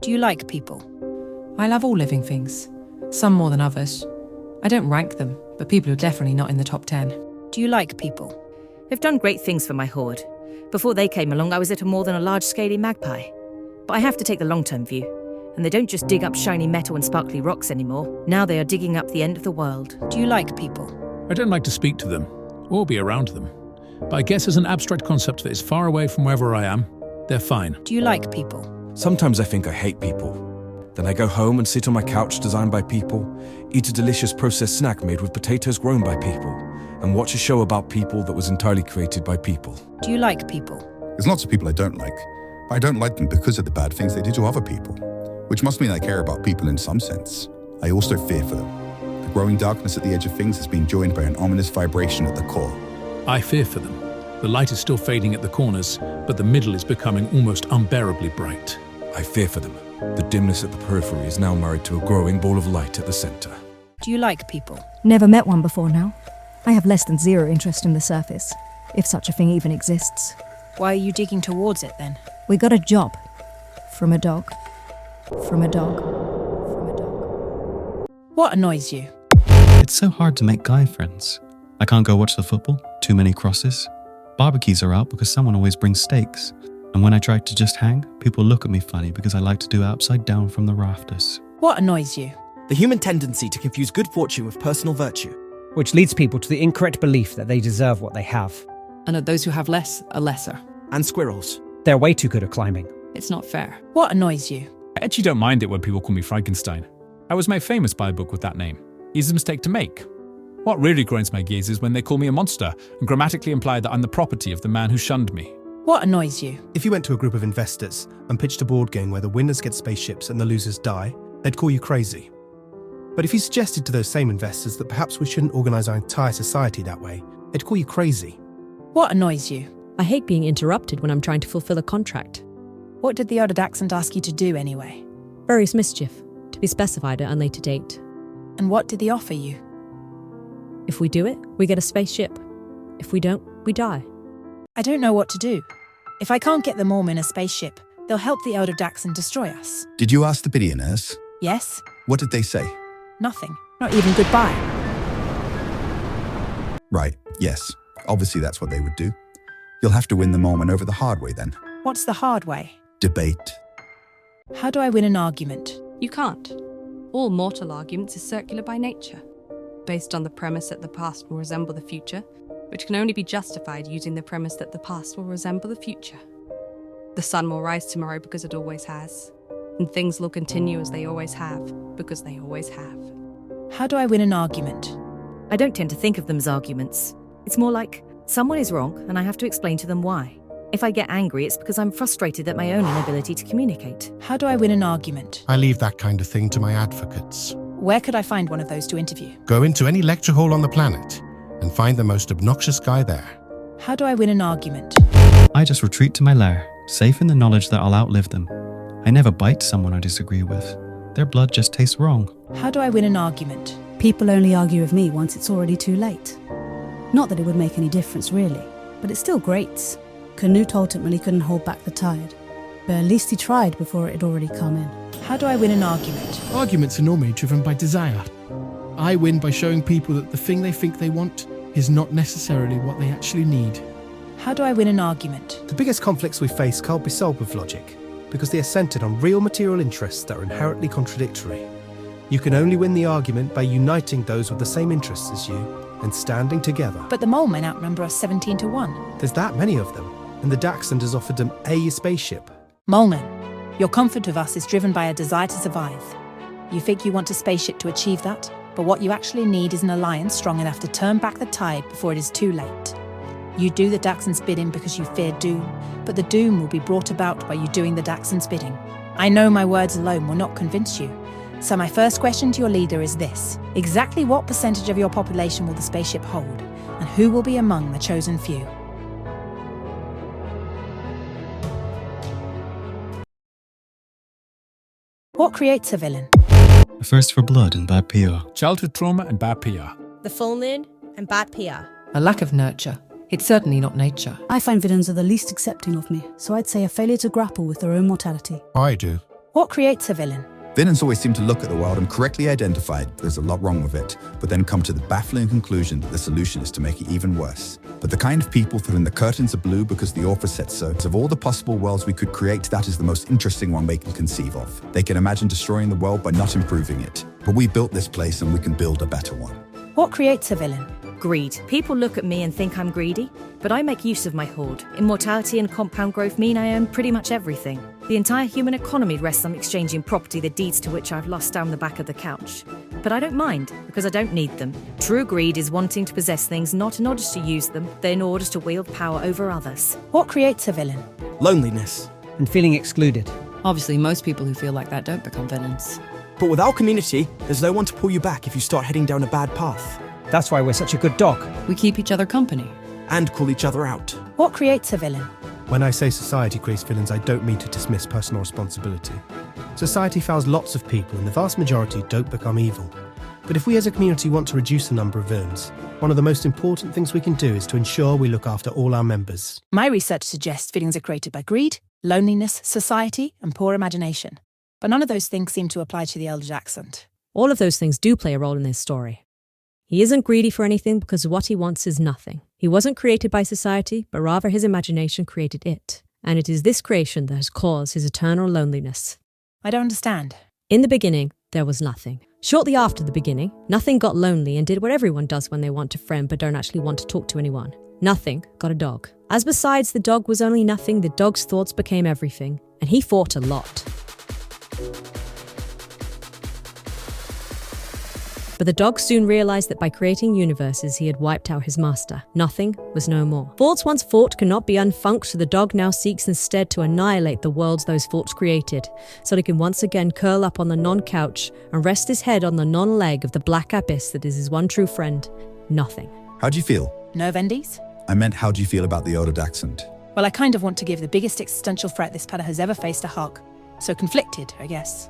Do you like people? I love all living things, some more than others. I don't rank them, but people are definitely not in the top 10. Do you like people? They've done great things for my horde. Before they came along, I was little more than a large scaly magpie. But I have to take the long-term view. And they don't just dig up shiny metal and sparkly rocks anymore. Now they are digging up the end of the world. Do you like people? I don't like to speak to them, or be around them. But I guess as an abstract concept that is far away from wherever I am, they're fine. Do you like people? Sometimes I think I hate people. Then I go home and sit on my couch designed by people, eat a delicious processed snack made with potatoes grown by people, and watch a show about people that was entirely created by people. Do you like people? There's lots of people I don't like. I don't like them because of the bad things they do to other people, which must mean I care about people in some sense. I also fear for them. The growing darkness at the edge of things has been joined by an ominous vibration at the core. I fear for them. The light is still fading at the corners, but the middle is becoming almost unbearably bright. I fear for them. The dimness at the periphery is now married to a growing ball of light at the center. Do you like people? Never met one before now. I have less than zero interest in the surface, if such a thing even exists. Why are you digging towards it then? We got a job. From a dog. From a dog. From a dog. What annoys you? It's so hard to make guy friends. I can't go watch the football, too many crosses. Barbecues are out because someone always brings steaks. And when I try to just hang, people look at me funny because I like to do it upside down from the rafters. What annoys you? The human tendency to confuse good fortune with personal virtue. Which leads people to the incorrect belief that they deserve what they have. And that those who have less are lesser. And squirrels. They're way too good at climbing. It's not fair. What annoys you? I actually don't mind it when people call me Frankenstein. I was made famous by a book with that name. Easy mistake to make. What really grinds my gears is when they call me a monster and grammatically imply that I'm the property of the man who shunned me. What annoys you? If you went to a group of investors and pitched a board game where the winners get spaceships and the losers die, they'd call you crazy. But if you suggested to those same investors that perhaps we shouldn't organise our entire society that way, they'd call you crazy. What annoys you? I hate being interrupted when I'm trying to fulfill a contract. What did the other Dachshund ask you to do anyway? Various mischief, to be specified at a later date. And what did he offer you? If we do it, we get a spaceship. If we don't, we die. I don't know what to do. If I can't get them all in a spaceship, they'll help the elder Dachshund destroy us. Did you ask the billionaires? Yes? What did they say? Nothing. Not even goodbye. Right, yes. Obviously that's what they would do. You'll have to win the Moleman over the hard way then. What's the hard way? Debate. How do I win an argument? You can't. All mortal arguments are circular by nature, based on the premise that the past will resemble the future, which can only be justified using the premise that the past will resemble the future. The sun will rise tomorrow because it always has, and things will continue as they always have, because they always have. How do I win an argument? I don't tend to think of them as arguments. It's more like, someone is wrong and I have to explain to them why. If I get angry, it's because I'm frustrated at my own inability to communicate. How do I win an argument? I leave that kind of thing to my advocates. Where could I find one of those to interview? Go into any lecture hall on the planet and find the most obnoxious guy there. How do I win an argument? I just retreat to my lair, safe in the knowledge that I'll outlive them. I never bite someone I disagree with. Their blood just tastes wrong. How do I win an argument? People only argue with me once it's already too late. Not that it would make any difference really, but it still grates. Canute ultimately couldn't hold back the tide, but at least he tried before it had already come in. How do I win an argument? Arguments are normally driven by desire. I win by showing people that the thing they think they want is not necessarily what they actually need. How do I win an argument? The biggest conflicts we face can't be solved with logic, because they are centred on real material interests that are inherently contradictory. You can only win the argument by uniting those with the same interests as you and standing together. But the Molemen outnumber us 17 to 1. There's that many of them, and the Dachshund has offered them a spaceship. Moleman, your comfort of us is driven by a desire to survive. You think you want a spaceship to achieve that, but what you actually need is an alliance strong enough to turn back the tide before it is too late. You do the Dachshund's bidding because you fear doom, but the doom will be brought about by you doing the Dachshund's bidding. I know my words alone will not convince you. So my first question to your leader is this. Exactly what percentage of your population will the spaceship hold, and who will be among the chosen few? What creates a villain? A thirst for blood and bad PR. Childhood trauma and bad PR. The full moon and bad PR. A lack of nurture. It's certainly not nature. I find villains are the least accepting of me, so I'd say a failure to grapple with their own mortality. I do. What creates a villain? Villains always seem to look at the world and correctly identify there's a lot wrong with it, but then come to the baffling conclusion that the solution is to make it even worse. But the kind of people for whom the curtains are blue because the author said so, of all the possible worlds we could create, that is the most interesting one they can conceive of. They can imagine destroying the world by not improving it. But we built this place and we can build a better one. What creates a villain? Greed. People look at me and think I'm greedy, but I make use of my hoard. Immortality and compound growth mean I own pretty much everything. The entire human economy rests on exchanging property, the deeds to which I've lost down the back of the couch. But I don't mind, because I don't need them. True greed is wanting to possess things not in order to use them, but in order to wield power over others. What creates a villain? Loneliness. And feeling excluded. Obviously, most people who feel like that don't become villains. But without community, there's no one to pull you back if you start heading down a bad path. That's why we're such a good dog. We keep each other company. And call each other out. What creates a villain? When I say society creates villains, I don't mean to dismiss personal responsibility. Society fouls lots of people, and the vast majority don't become evil. But if we as a community want to reduce the number of villains, one of the most important things we can do is to ensure we look after all our members. My research suggests feelings are created by greed, loneliness, society, and poor imagination. But none of those things seem to apply to the elder Dachshund. All of those things do play a role in this story. He isn't greedy for anything because what he wants is nothing. He wasn't created by society, but rather his imagination created it. And it is this creation that has caused his eternal loneliness. I don't understand. In the beginning, there was nothing. Shortly after the beginning, nothing got lonely and did what everyone does when they want a friend but don't actually want to talk to anyone. Nothing got a dog. As besides the dog was only nothing, the dog's thoughts became everything, and he fought a lot. But the dog soon realized that by creating universes, he had wiped out his master. Nothing was no more. Thoughts once fought cannot be unfunked, so the dog now seeks instead to annihilate the worlds those thoughts created, so he can once again curl up on the non-couch and rest his head on the non-leg of the black abyss that is his one true friend, nothing. How do you feel? Nerve endies? I meant, how do you feel about the older Dachshund? Well, I kind of want to give the biggest existential threat this planet has ever faced a hug. So conflicted, I guess.